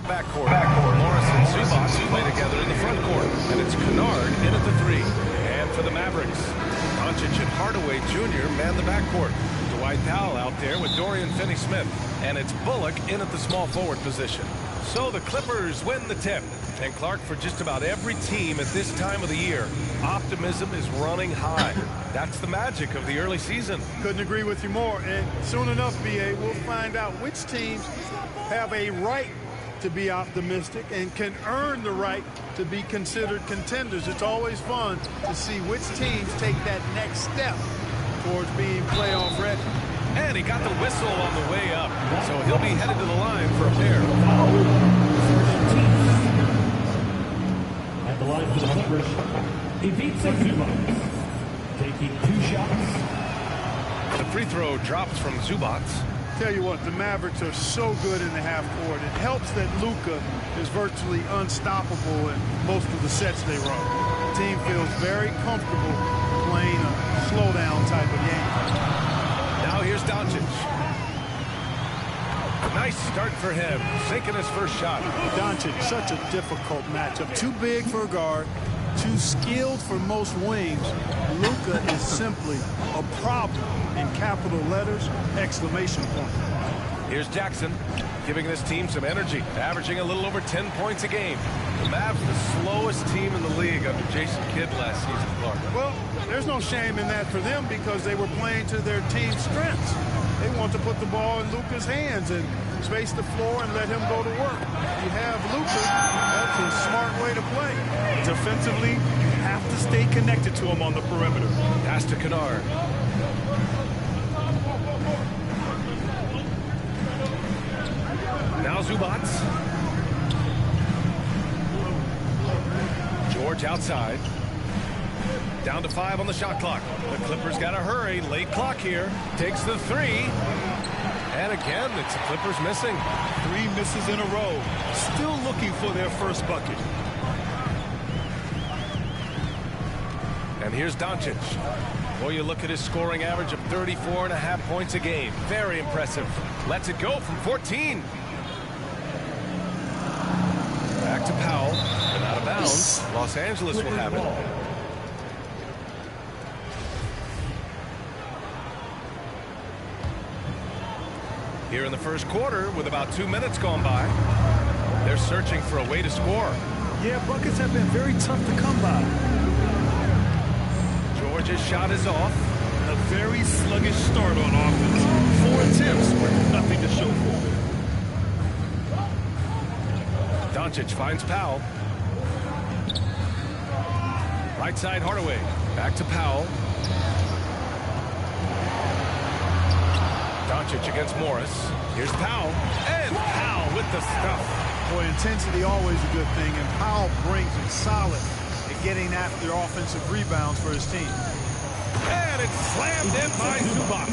backcourt. Morris and Zubac play together in the front court. And it's Kennard in at the 3. And for the Mavericks, Doncic and Hardaway Jr. man the backcourt. Dwight Powell out there with Dorian Finney-Smith. And it's Bullock in at the small forward position. So the Clippers win the tip. And Clark, for just about every team at this time of the year, optimism is running high. That's the magic of the early season. Couldn't agree with you more. And soon enough, BA, we'll find out which teams have a right to be optimistic and can earn the right to be considered contenders. It's always fun to see which teams take that next step towards being playoff ready. And he got the whistle on the way up, so he'll be headed to the line for a pair. At the line for the Clippers, Ivica Zubac, taking 2 shots. The free throw drops from Zubac. Tell you what, the Mavericks are so good in the half court. It helps that Luka is virtually unstoppable in most of the sets they run. The team feels very comfortable playing a slowdown type of game. Now here's Doncic. Nice start for him, sinking his first shot. Doncic, such a difficult matchup. Too big for a guard, too skilled for most wings. Luka is simply a problem in capital letters, exclamation point. Here's Jackson, giving this team some energy, averaging a little over 10 points a game. The Mavs, the slowest team in the league under Jason Kidd last season, Clark. Well, there's no shame in that for them because they were playing to their team's strengths. They want to put the ball in Luka's hands and space the floor and let him go to work. You have Luka, that's a smart way to play. Defensively, you have to stay connected to him on the perimeter. Pass to Kennard. Now Zubac. George outside. Down to 5 on the shot clock. The Clippers got to hurry. Late clock here. Takes the 3. And again, it's the Clippers missing. 3 misses in a row. Still looking for their first bucket. And here's Doncic. Boy, you look at his scoring average of 34.5 points a game. Very impressive. Lets it go from 14. Back to Powell. And out of bounds. Los Angeles will have it. Here in the first quarter, with about 2 minutes gone by, they're searching for a way to score. Yeah, buckets have been very tough to come by. George's shot is off. A very sluggish start on offense. 4 attempts with nothing to show for it. Doncic finds Powell. Right side, Hardaway. Back to Powell. Doncic against Morris. Here's Powell. And Powell with the stuff. Boy, intensity always a good thing, and Powell brings it solid at getting after offensive rebounds for his team. And it's slammed in by Zubac.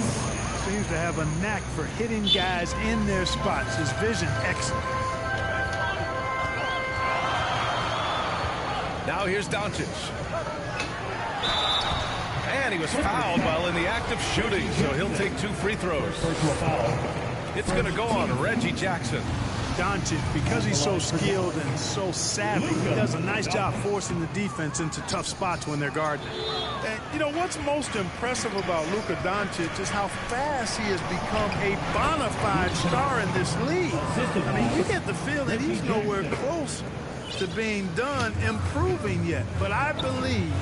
Seems to have a knack for hitting guys in their spots. His vision excellent. Now here's Doncic. And he was fouled while in the act of shooting, so he'll take 2 free throws. It's going to go on Reggie Jackson. Doncic, because he's so skilled and so savvy, he does a nice job forcing the defense into tough spots when they're guarding. And, you know, what's most impressive about Luka Doncic is how fast he has become a bona fide star in this league. I mean, you get the feeling he's nowhere close to being done improving yet. But I believe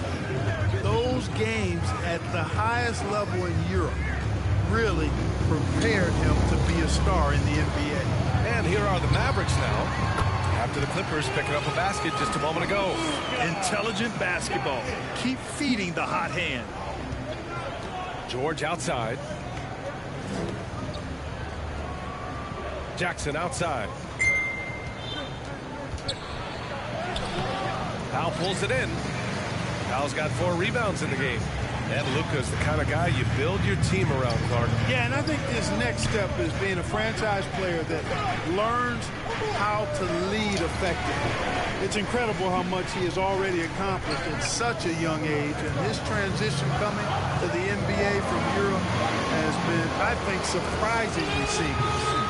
those games at the highest level in Europe really prepared him to be a star in the NBA. And here are the Mavericks now, after the Clippers picking up a basket just a moment ago. Intelligent basketball. Keep feeding the hot hand. George outside. Jackson outside. Powell pulls it in. Powell's got 4 rebounds in the game. And Luka's the kind of guy you build your team around, Clark. Yeah, and I think his next step is being a franchise player that learns how to lead effectively. It's incredible how much he has already accomplished at such a young age, and his transition coming to the NBA from Europe has been, I think, surprisingly seamless.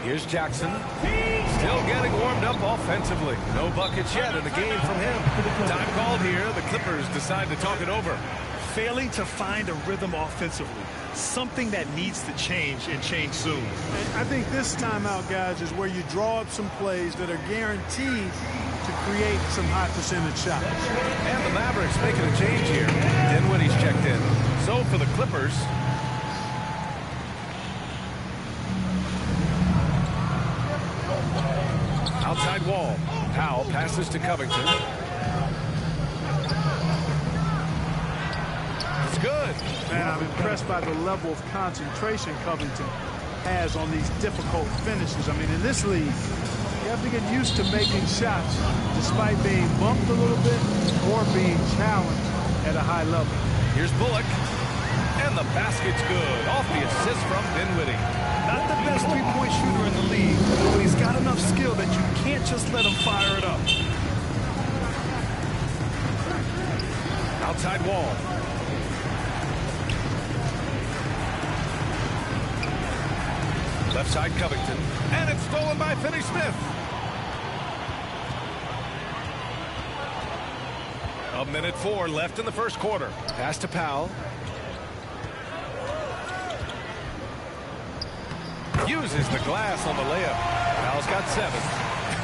Here's Jackson. Still getting warmed up offensively. No buckets yet in the game from him. Time called here. The Clippers decide to talk it over. Failing to find a rhythm offensively. Something that needs to change and change soon. And I think this timeout, guys, is where you draw up some plays that are guaranteed to create some high percentage shots. And the Mavericks making a change here. Dinwiddie's checked in. So for the Clippers, outside wall. Powell passes to Covington. It's good. Man, I'm impressed by the level of concentration Covington has on these difficult finishes. I mean, in this league, you have to get used to making shots despite being bumped a little bit or being challenged at a high level. Here's Bullock. And the basket's good. Off the assist from Dinwiddie. Not the best three-point shooter in the league, but he's got enough skill that you can't just let him fire it up. Outside wall. Left side Covington. And it's stolen by Finney-Smith. A minute 4 left in the first quarter. Pass to Powell. Uses the glass on the layup. Powell's got 7.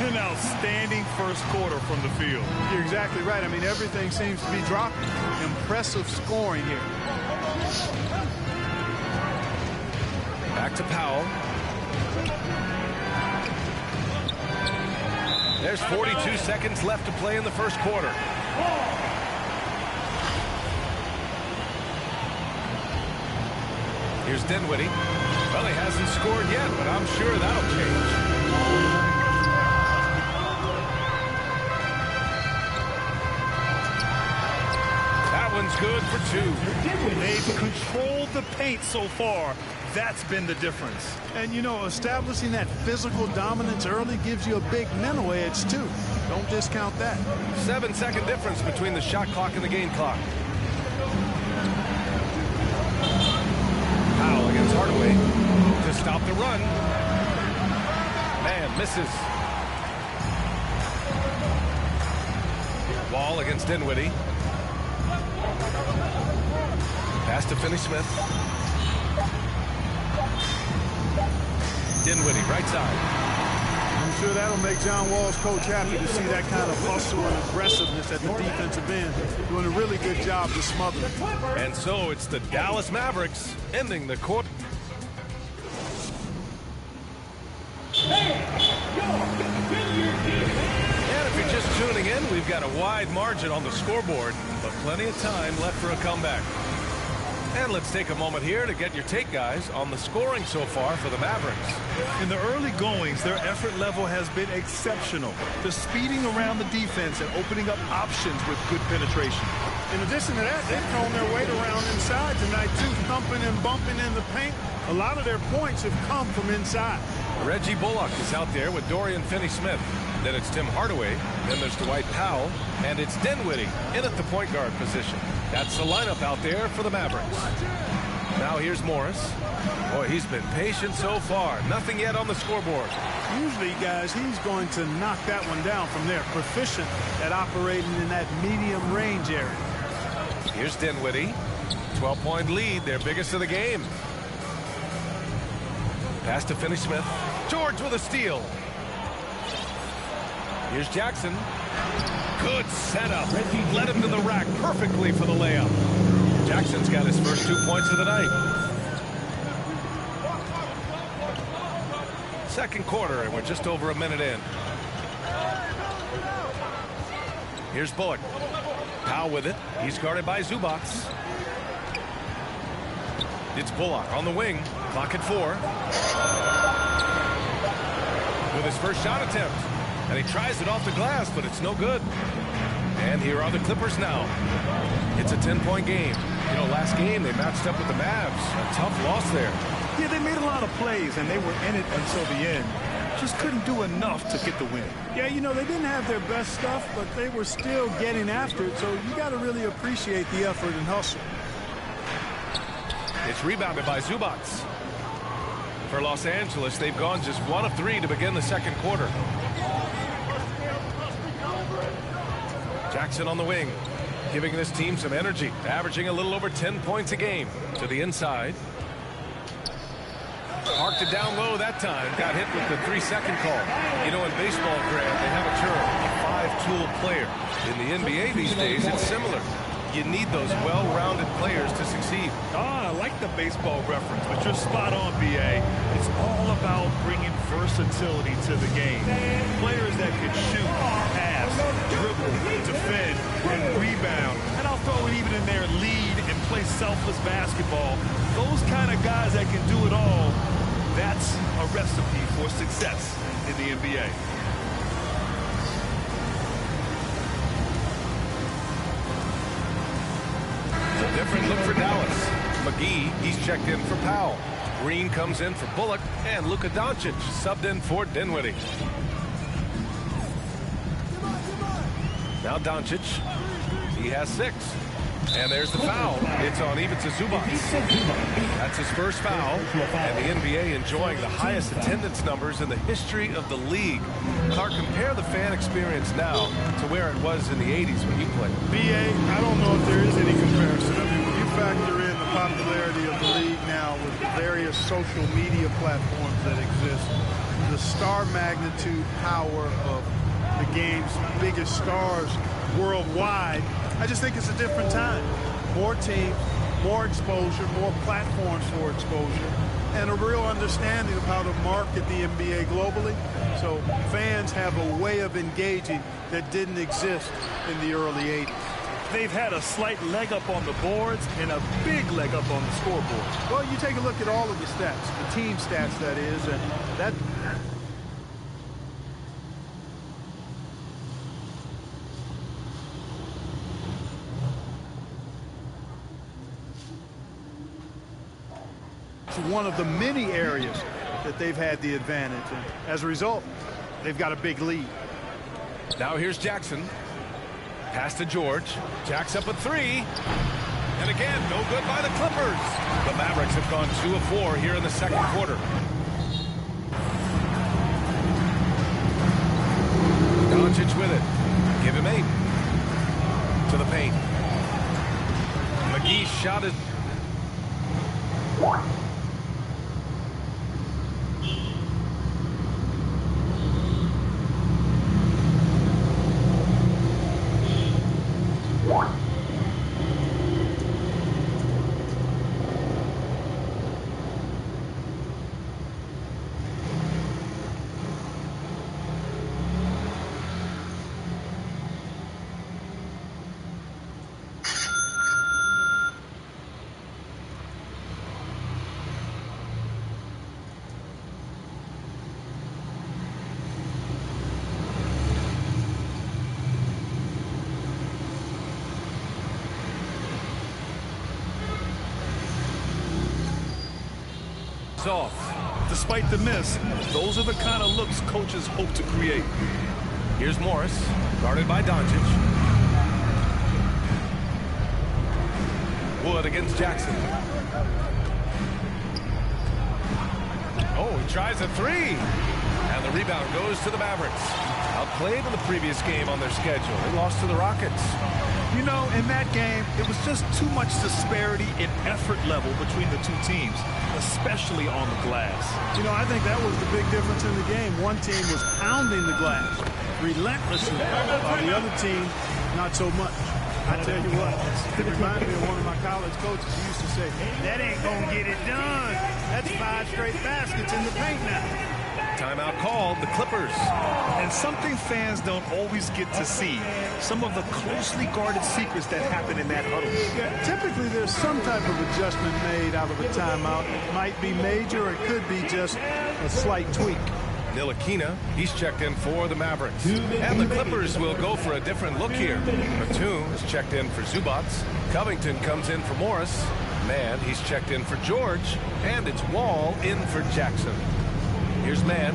An outstanding first quarter from the field. You're exactly right. I mean, everything seems to be dropping. Impressive scoring here. Back to Powell. There's 42 seconds left to play in the first quarter. Here's Dinwiddie. Well, he hasn't scored yet, but I'm sure that'll change. That one's good for 2. They've controlled the paint so far. That's been the difference. And, you know, establishing that physical dominance early gives you a big mental edge, too. Don't discount that. 7-second difference between the shot clock and the game clock. Powell against Hardaway to stop the run. Man, misses. Wall against Dinwiddie. Pass to Finney-Smith. Dinwiddie, right side. I'm sure that'll make John Wall's coach happy to see that kind of hustle and aggressiveness at the defensive end. Doing a really good job to smother it. And so it's the Dallas Mavericks ending the quarter. And if you're just tuning in, we've got a wide margin on the scoreboard, but plenty of time left for a comeback. And let's take a moment here to get your take, guys, on the scoring so far for the Mavericks. In the early goings, their effort level has been exceptional. The speeding around the defense and opening up options with good penetration. In addition to that, they've thrown their weight around inside tonight, too, thumping and bumping in the paint. A lot of their points have come from inside. Reggie Bullock is out there with Dorian Finney-Smith. Then it's Tim Hardaway. Then there's Dwight Powell. And it's Dinwiddie in at the point guard position. That's the lineup out there for the Mavericks. Now here's Morris. Boy, he's been patient so far. Nothing yet on the scoreboard. Usually, guys, he's going to knock that one down from there. Proficient at operating in that medium range area. Here's Dinwiddie. 12-point lead, their biggest of the game. Pass to Finney-Smith. George with a steal. Here's Jackson. Good setup. Led him to the rack perfectly for the layup. Jackson's got his first 2 points of the night. Second quarter, and we're just over a minute in. Here's Bullock. Powell with it. He's guarded by Zubac. It's Bullock on the wing. Clock at 4. With his first shot attempt. And he tries it off the glass, but it's no good. And here are the Clippers now. It's a 10-point game. You know, last game they matched up with the Mavs. A tough loss there. Yeah, they made a lot of plays, and they were in it until the end. Just couldn't do enough to get the win. Yeah, you know, they didn't have their best stuff, but they were still getting after it, so you got to really appreciate the effort and hustle. It's rebounded by Zubac. For Los Angeles, they've gone just 1 of 3 to begin the second quarter. Jackson on the wing, giving this team some energy, averaging a little over 10 points a game. To the inside. Parked it down low that time. Got hit with the 3-second call. You know, in baseball, Grant, they have a term, a 5-tool player. In the NBA these days, it's similar. You need those well-rounded players to succeed. I like the baseball reference, but you're spot on, B.A. It's all about bringing versatility to the game. Players that can shoot, pass, dribble, defend, and rebound. And I'll throw it even in there, lead and play selfless basketball. Those kind of guys that can do it all, that's a recipe for success in the NBA. Different look for Dallas. McGee, he's checked in for Powell. Green comes in for Bullock, and Luka Doncic subbed in for Dinwiddie. Now Doncic, he has 6. And there's the foul. It's on Ivica Zubac. That's his first foul, and the NBA enjoying the highest attendance numbers in the history of the league. Clark, compare the fan experience now to where it was in the 80s when you played. BA, I don't know if there is any comparison. I mean, when you factor in the popularity of the league now with the various social media platforms that exist, the star magnitude power of the game's biggest stars worldwide, I just think it's a different time. More teams, more exposure, more platforms for exposure, and a real understanding of how to market the NBA globally. So fans have a way of engaging that didn't exist in the early 80s. They've had a slight leg up on the boards and a big leg up on the scoreboard. Well, you take a look at all of the stats, the team stats, that is, and that... one of the many areas that they've had the advantage, and as a result, they've got a big lead. Now here's Jackson. Pass to George. Jack's up a 3. And again, no good by the Clippers. The Mavericks have gone 2 of 4 here in the second quarter. Doncic with it. Give him 8. To the paint. McGee's shot is... off. Despite the miss, those are the kind of looks coaches hope to create. Here's Morris, guarded by Doncic. Wood against Jackson. Oh, he tries a 3. And the rebound goes to the Mavericks. Outplayed in the previous game on their schedule. They lost to the Rockets. You know, in that game, it was just too much disparity in effort level between the two teams, especially on the glass. You know, I think that was the big difference in the game. One team was pounding the glass relentlessly, while the other team, not so much. I tell you what, it reminded me of one of my college coaches who used to say, that ain't gonna get it done. That's 5 straight baskets in the paint now. Timeout called, the Clippers. And something fans don't always get to see, some of the closely guarded secrets that happen in that huddle. Yeah, typically there's some type of adjustment made out of a timeout. It might be major, or it could be just a slight tweak. Ntilikina, he's checked in for the Mavericks. And the Clippers will go for a different look here. Batum is checked in for Zubac. Covington comes in for Morris. Mann, he's checked in for George. And it's Wall in for Jackson. Here's Mann.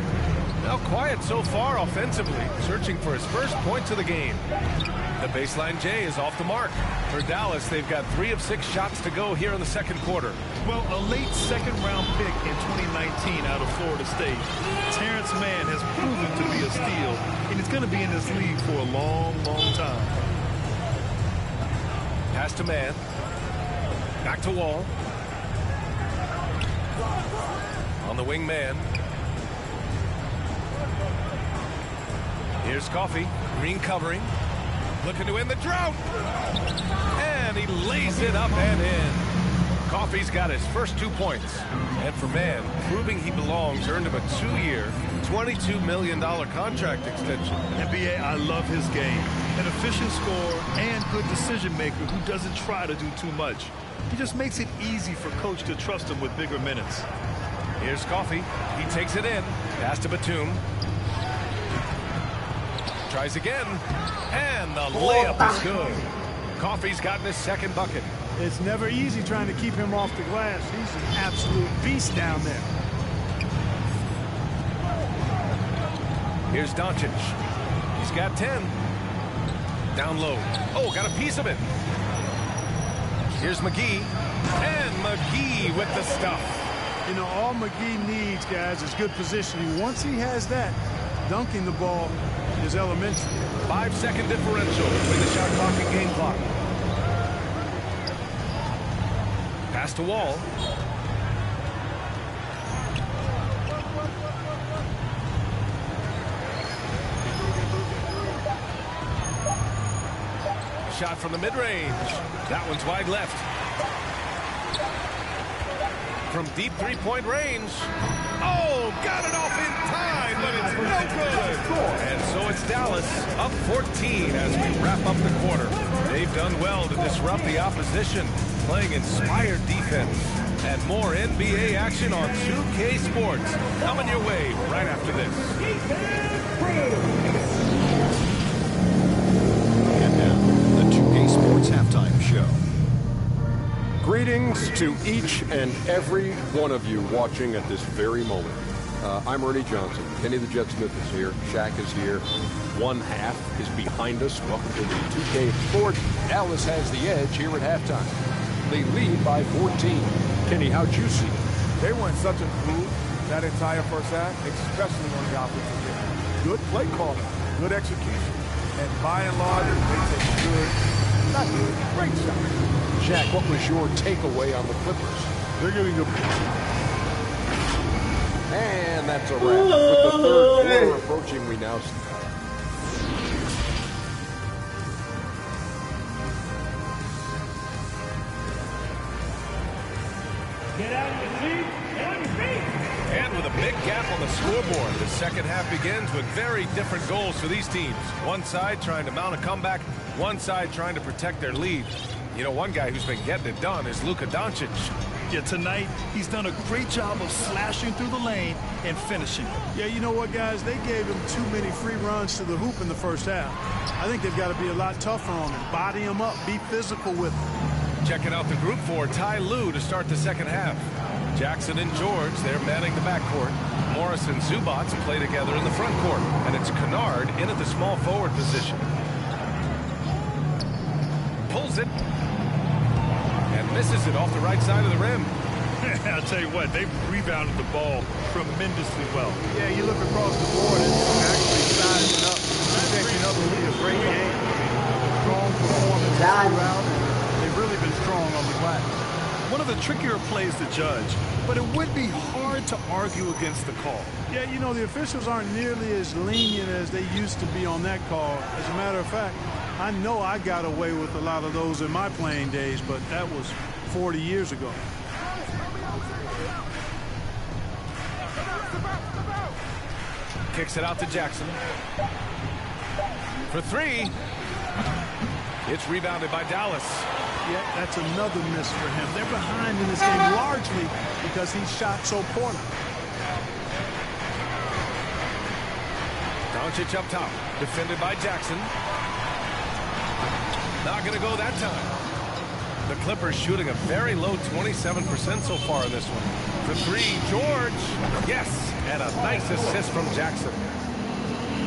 Well, quiet so far offensively, searching for his first points of the game. The baseline J is off the mark. For Dallas, they've got 3 of 6 shots to go here in the second quarter. Well, a late second-round pick in 2019 out of Florida State. Terrence Mann has proven to be a steal, and he's going to be in this league for a long, long time. Pass to Mann. Back to Wall. On the wing, Mann. Here's Coffey. Green covering. Looking to end the drought. And he lays it up and in. Coffey's got his first 2 points. And for Mann, proving he belongs, earned him a 2-year, $22 million contract extension. NBA, I love his game. An efficient scorer and good decision maker who doesn't try to do too much. He just makes it easy for coach to trust him with bigger minutes. Here's Coffey. He takes it in. Pass to Batum. Tries again. And the layup is good. Coffey's gotten his second bucket. It's never easy trying to keep him off the glass. He's an absolute beast down there. Here's Doncic. He's got 10. Down low. Oh, got a piece of it. Here's McGee. And McGee with the stuff. You know, all McGee needs, guys, is good positioning. Once he has that, dunking the ball is elementary. 5-second differential between the shot clock and game clock. Pass to Wall. Shot from the mid-range. That one's wide left. From deep three-point range. Oh, got it off in time, but it's no good. And so it's Dallas up 14 as we wrap up the quarter. They've done well to disrupt the opposition, playing inspired defense. And more NBA action on 2K Sports coming your way right after this. And now, the 2K Sports Halftime Show. Greetings to each and every one of you watching at this very moment. I'm Ernie Johnson. Kenny the Jet Smith is here. Shaq is here. One half is behind us. Welcome to the 2K Sports. Dallas has the edge here at halftime. They lead by 14. Kenny, how'd you see it? They went such a groove that entire first half, especially on the offensive end. Good play calling, good execution, and by and large, they take great shots. Jack, what was your takeaway on the Clippers? They're getting a... And that's a wrap. With the third quarter approaching, we now see. Get out of your seat. Get on your feet. And with a big gap on the scoreboard, the second half begins with very different goals for these teams. One side trying to mount a comeback, one side trying to protect their lead. You know, one guy who's been getting it done is Luka Doncic. Yeah, tonight, he's done a great job of slashing through the lane and finishing. Yeah, you know what, guys? They gave him too many free runs to the hoop in the first half. I think they've got to be a lot tougher on him. Body him up. Be physical with him. Checking out the group for Ty Lue to start the second half. Jackson and George, they're manning the backcourt. Morris and Zubats play together in the front court. And it's Kennard in at the small forward position. Pulls it. And misses it off the right side of the rim. I'll tell you what, they've rebounded the ball tremendously well. Yeah, you look across the board, it's actually sizing up, protecting up. Really a great game. Strong performance throughout, and they've really been strong on the glass. One of the trickier plays to judge, but it would be hard to argue against the call. Yeah, you know, the officials aren't nearly as lenient as they used to be on that call. As a matter of fact, I know I got away with a lot of those in my playing days, but that was 40 years ago. Kicks it out to Jackson. For three. It's rebounded by Dallas. Yeah, that's another miss for him. They're behind in this game largely because he shot so poorly. Doncic up top. Defended by Jackson. Not going to go that time. The Clippers shooting a very low 27% so far in this one. For three, George. Yes, and a nice assist from Jackson.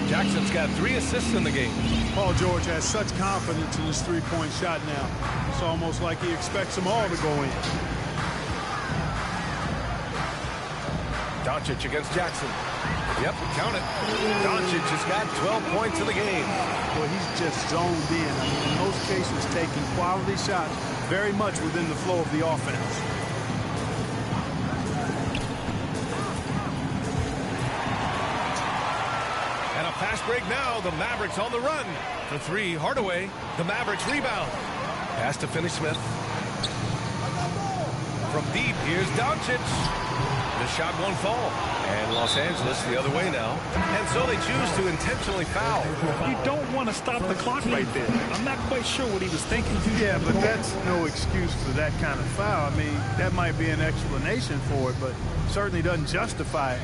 Jackson's got 3 assists in the game. Paul George has such confidence in his three-point shot now. It's almost like he expects them all to go in. Doncic against Jackson. Yep, count it. Doncic has got 12 points in the game. Well, he's just zoned in. I mean, in most cases, taking quality shots very much within the flow of the offense. And a fast break now. The Mavericks on the run. For three, Hardaway. The Mavericks rebound. Pass to Finney-Smith. From deep, here's Doncic. The shot won't fall. And Los Angeles the other way now. And so they choose to intentionally foul. You don't want to stop the clock right there. I'm not quite sure what he was thinking. Yeah, but that's no excuse for that kind of foul. I mean, that might be an explanation for it, but certainly doesn't justify it.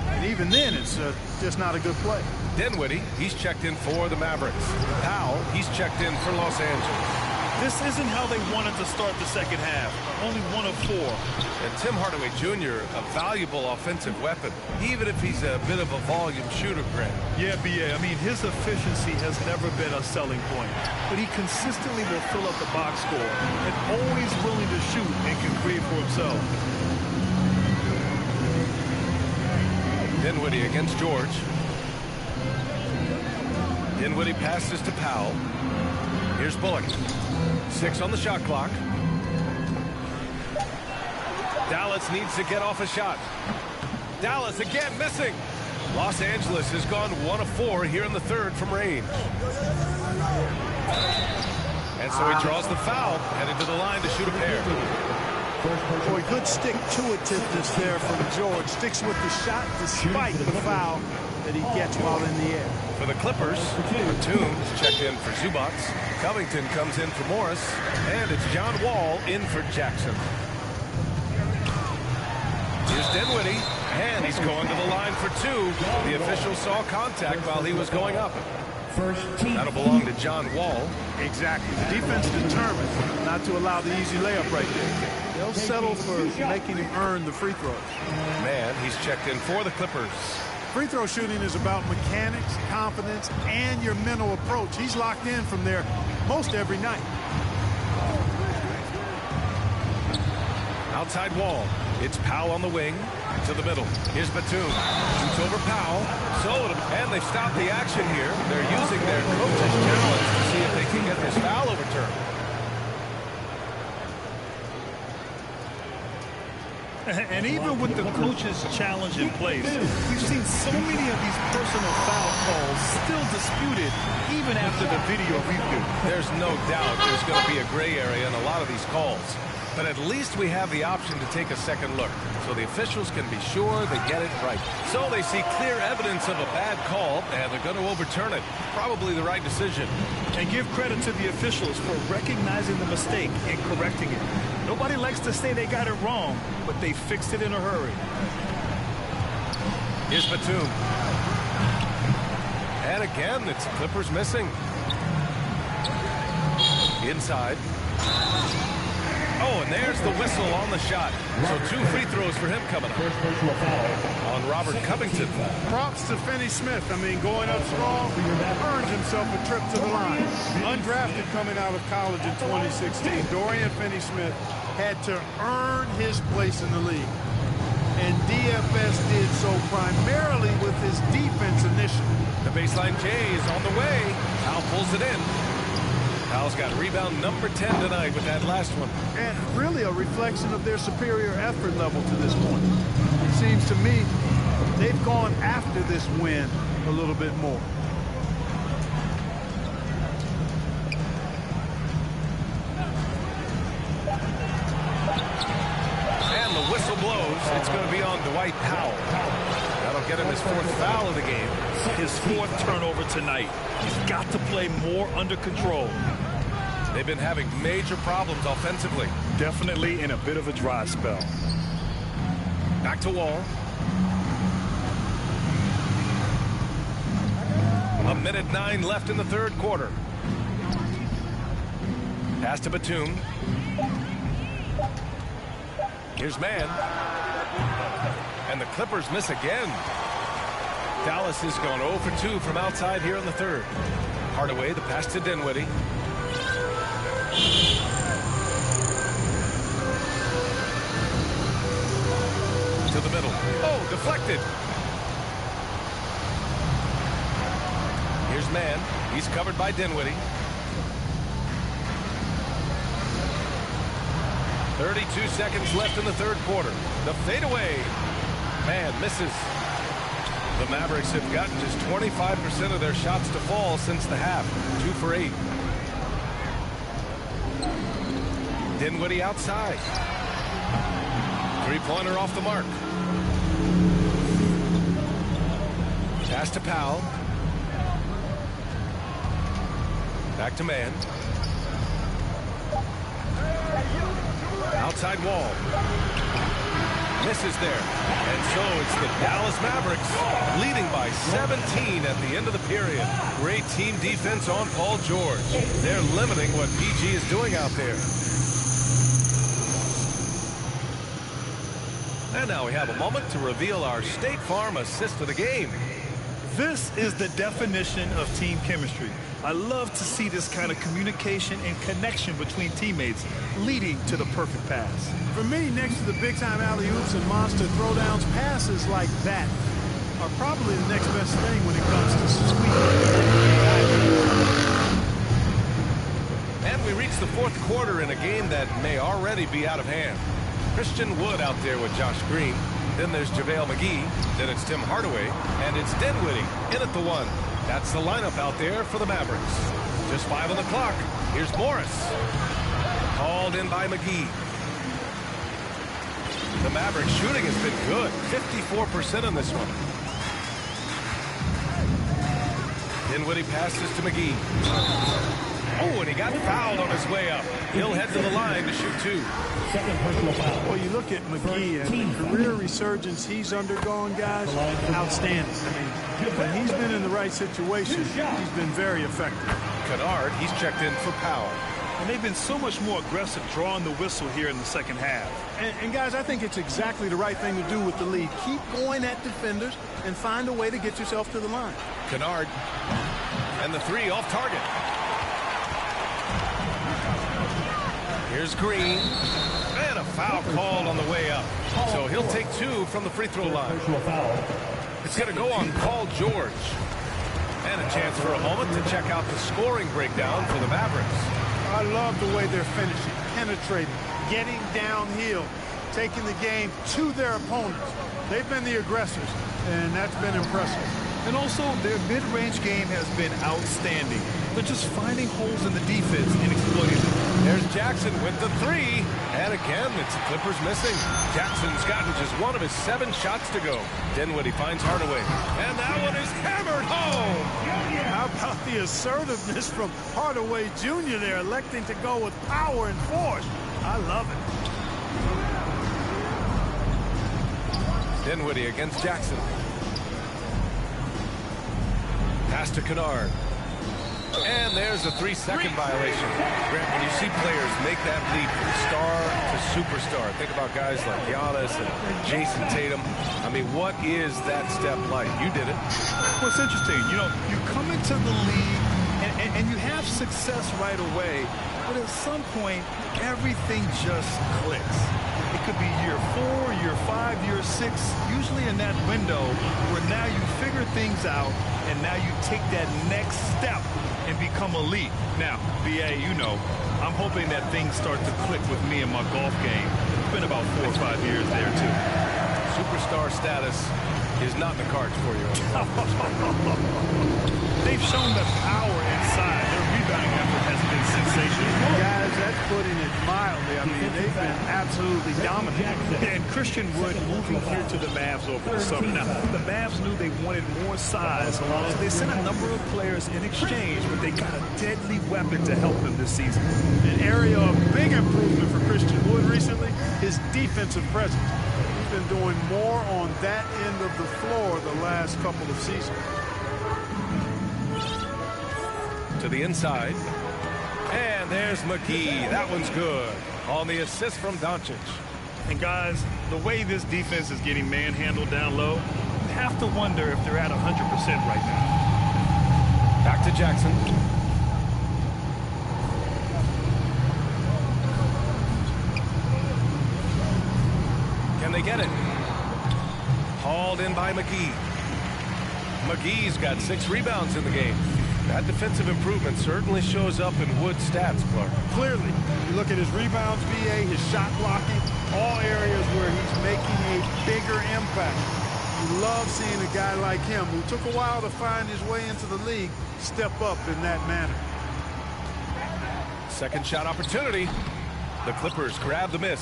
And even then, it's just not a good play. Dinwiddie, he's checked in for the Mavericks. Powell, he's checked in for Los Angeles. This isn't how they wanted to start the second half. Only 1 of 4. And Tim Hardaway Jr., a valuable offensive weapon, even if he's a bit of a volume shooter, Grant. Yeah, B.A. I mean, his efficiency has never been a selling point. But he consistently will fill up the box score and always willing to shoot and can create for himself. Dinwiddie against George. Dinwiddie passes to Powell. Here's Bullock. 6 on the shot clock. Dallas needs to get off a shot. Dallas again missing. Los Angeles has gone 1 of 4 here in the third from range. And so he draws the foul, headed to the line to shoot a pair. Boy, good stick-to-itiveness there from George. Sticks with the shot despite the foul that he gets while in the air. For the Clippers, Batum's checked in for Zubac. Covington comes in for Morris. And it's John Wall in for Jackson. Here's Dinwiddie. And he's going to the line for 2. The official saw contact while he was going up. That'll belong to John Wall. Exactly. The defense determined not to allow the easy layup right there. They'll settle for making him earn the free throws. Man, he's checked in for the Clippers. Free throw shooting is about mechanics, confidence, and your mental approach. He's locked in from there most every night. Outside Wall. It's Powell on the wing. To the middle. Here's Batum. Shoots over Powell. And they've stopped the action here. They're using their coach's challenge to see if they can get this foul overturned. And even with the coach's challenge in place, we've seen so many of these personal foul calls still disputed even after the video review. There's no doubt there's going to be a gray area in a lot of these calls. But at least we have the option to take a second look, so the officials can be sure they get it right. So they see clear evidence of a bad call, and they're going to overturn it. Probably the right decision. And give credit to the officials for recognizing the mistake and correcting it. Nobody likes to say they got it wrong, but they fixed it in a hurry. Here's Batum. And again, it's Clippers missing. Inside. Oh, and there's the whistle on the shot. So 2 free throws for him coming up. On Robert Covington. Props to Finney-Smith. I mean, going up strong, earns himself a trip to the line. Undrafted coming out of college in 2016, Dorian Finney-Smith had to earn his place in the league. And DFS did so primarily with his defense initially. The baseline J is on the way. Powell pulls it in. Powell's got rebound number 10 tonight with that last one. And really a reflection of their superior effort level to this point. It seems to me they've gone after this win a little bit more. And the whistle blows. It's going to be on Dwight Powell. That'll get him his 4th foul of the game. His 4th turnover tonight. He's got to play more under control. They've been having major problems offensively. Definitely in a bit of a dry spell. Back to Wall. A minute 9 left in the third quarter. Pass to Batum. Here's man. And the Clippers miss again. Dallas has gone 0 for 2 from outside here in the third. Hardaway, the pass to Dinwiddie. To the middle. Oh, deflected. Here's man. He's covered by Dinwiddie. 32 seconds left in the third quarter. The fadeaway. Man misses. The Mavericks have gotten just 25% of their shots to fall since the half. 2 for 8. Dinwiddie outside. Three-pointer off the mark. Pass to Powell. Back to man. Outside wall. Misses there. And so it's the Dallas Mavericks leading by 17 at the end of the period. Great team defense on Paul George. They're limiting what PG is doing out there. And now we have a moment to reveal our State Farm assist of the game. This is the definition of team chemistry. I love to see this kind of communication and connection between teammates leading to the perfect pass. For me, next to the big-time alley-oops and monster throwdowns, passes like that are probably the next best thing when it comes to sweet. And we reach the fourth quarter in a game that may already be out of hand. Christian Wood out there with Josh Green. Then there's JaVale McGee. Then it's Tim Hardaway. And it's Dinwiddie in at the one. That's the lineup out there for the Mavericks. Just 5 on the clock. Here's Morris. Called in by McGee. The Mavericks shooting has been good. 54% on this one. Dinwiddie passes to McGee. Oh, and he got fouled on his way up. He'll head to the line to shoot 2. Second personal foul. Well, you look at McGee and the career resurgence he's undergone, guys, outstanding. I mean, when he's been in the right situation, he's been very effective. Kennard, he's checked in for Powell. And they've been so much more aggressive drawing the whistle here in the second half. And guys, I think it's exactly the right thing to do with the lead. Keep going at defenders and find a way to get yourself to the line. Kennard. And the 3 off target. Here's Green. And a foul called on the way up. So he'll take 2 from the free throw line. It's going to go on Paul George. And a chance for a moment to check out the scoring breakdown for the Mavericks. I love the way they're finishing, penetrating, getting downhill, taking the game to their opponents. They've been the aggressors, and that's been impressive. And also, their mid-range game has been outstanding. They're just finding holes in the defense and exploiting them. There's Jackson with the 3. And again, it's the Clippers missing. Jackson's gotten just 1 of his 7 shots to go. Dinwiddie finds Hardaway. And that one is hammered home. How about the assertiveness from Hardaway Jr. there, electing to go with power and force. I love it. Dinwiddie against Jackson. Pass to Kennard. And there's a 3-second violation. Grant, when you see players make that leap from star to superstar, think about guys like Giannis and Jason Tatum. I mean, what is that step like? You did it. Well, it's interesting. You know, you come into the league and you have success right away, but at some point, everything just clicks. It could be year 4, year 5, year 6, usually in that window where now you figure things out and now you take that next step and become elite. Now, BA, you know, I'm hoping that things start to click with me in my golf game. It's been about 4 or 5 years there, too. Superstar status is not in the cards for you. They've shown the power inside. Their rebounding effort has been sensational. Guys, that's putting it mildly. I mean, they've been absolutely dominant. And Christian Wood moving here to the Mavs over the summer. Now, the Mavs knew they wanted more size, so they sent a number of players in exchange, but they got a deadly weapon to help them this season. An area of big improvement for Christian Wood recently, his defensive presence. He's been doing more on that end of the floor the last couple of seasons. To the inside. And there's McGee. That one's good. on the assist from Doncic. And guys, the way this defense is getting manhandled down low, you have to wonder if they're at 100% right now. Back to Jackson. Can they get it? Hauled in by McGee. McGee's got 6 rebounds in the game. That defensive improvement certainly shows up in Wood's stats, Clark. Clearly, you look at his rebounds, VA, his shot blocking, all areas where he's making a bigger impact. You love seeing a guy like him, who took a while to find his way into the league, step up in that manner. Second shot opportunity. The Clippers grab the miss.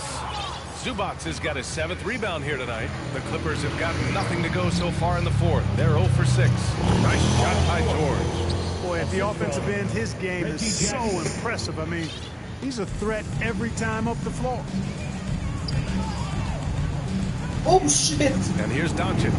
Zubac has got his 7th rebound here tonight. The Clippers have gotten nothing to go so far in the 4th. They're 0 for 6. Nice shot by George. Boy, at the offensive end, his game is so impressive. I mean, he's a threat every time up the floor. Oh, shit. And here's Doncic.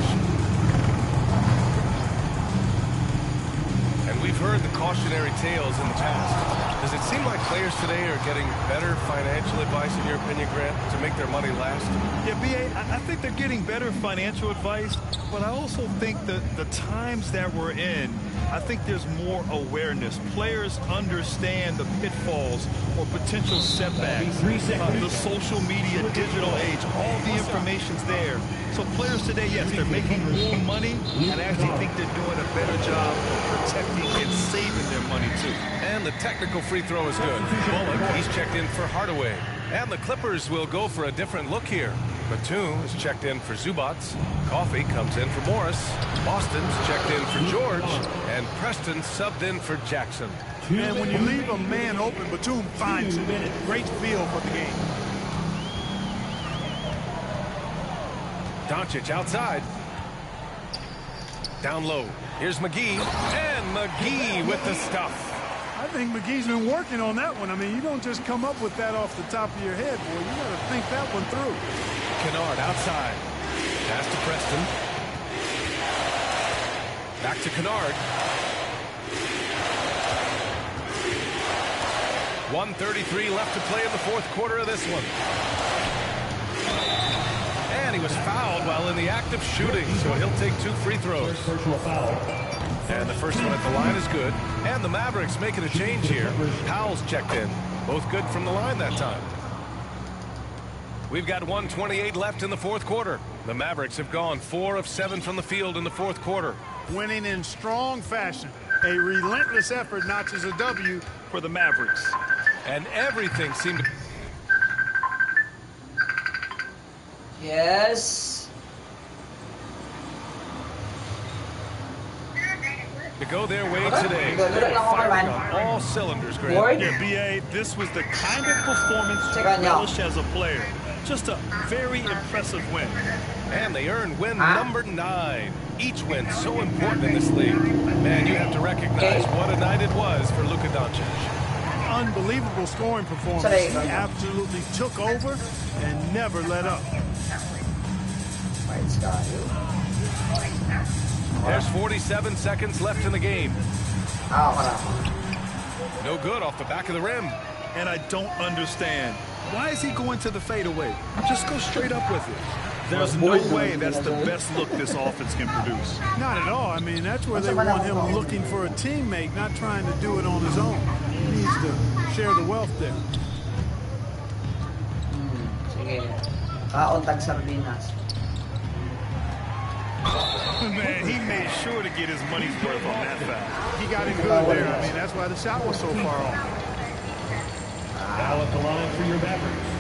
And we've heard the cautionary tales in the past. Does it seem like players today are getting better financial advice, in your opinion, Grant, to make their money last? Yeah, B.A., I think they're getting better financial advice, but I also think that the times that we're in, I think there's more awareness. Players understand the pitfalls or potential setbacks. The social media, digital age, all the information's there. So players today, yes, they're making more money, and I actually think they're doing a better job of protecting and saving their money, too. And the technical free throw is good. Bullock, he's checked in for Hardaway. And the Clippers will go for a different look here. Batum is checked in for Zubac. Coffee comes in for Morris. Boston's checked in for George. And Preston subbed in for Jackson. And when you leave a man open, Batum finds it. Great feel for the game. Doncic outside. Down low. Here's McGee. And McGee with the stuff. I think McGee's been working on that one. I mean, you don't just come up with that off the top of your head, boy. You got to think that one through. Kennard outside. Pass to Preston. Back to Kennard. 1:33 left to play in the 4th quarter of this one. And he was fouled while in the act of shooting, so he'll take 2 free throws. Personal foul. And the first one at the line is good. And the Mavericks making a change here. Powell's checked in. Both good from the line that time. We've got 1:28 left in the 4th quarter. The Mavericks have gone 4 of 7 from the field in the 4th quarter. Winning in strong fashion. A relentless effort notches a W For the Mavericks. And everything seemed to... Yes. to go their way today. They're firing on all cylinders, Grant. Yeah, B.A., this was the kind of performance to relish as a player. Just a very impressive win. And they earned win number 9. Each win so important in this league. Man, you have to recognize what a night it was for Luka Doncic. Unbelievable scoring performance. He absolutely took over and never let up. There's 47 seconds left in the game. No good off the back of the rim. And I don't understand. Why is he going to the fadeaway? Just go straight up with it. There's no way that's the best look this offense can produce. Not at all. I mean, that's where they want him looking for a teammate, not trying to do it on his own. He needs to share the wealth there. Man, he made sure to get his money's worth on that foul. He got it good there. I mean, that's why the shot was so far off. Now at the line for your Mavericks,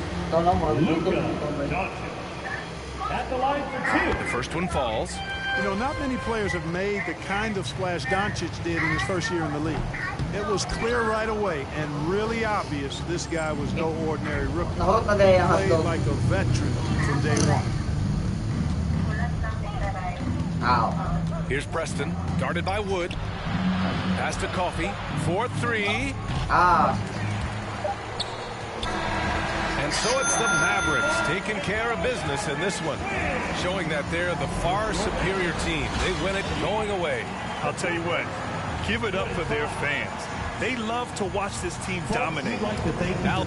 Luka Doncic. At the line for 2. The first one falls. You know, not many players have made the kind of splash Doncic did in his first year in the league. It was clear right away and really obvious this guy was no ordinary rookie. He played like a veteran from day one. Here's Preston, guarded by Wood. Pass to Coffee, 4-3. And so it's the Mavericks taking care of business in this one, showing that they're the far superior team. They win it going away. I'll tell you what, give it up for their fans. They love to watch this team dominate. We'd like to thank you.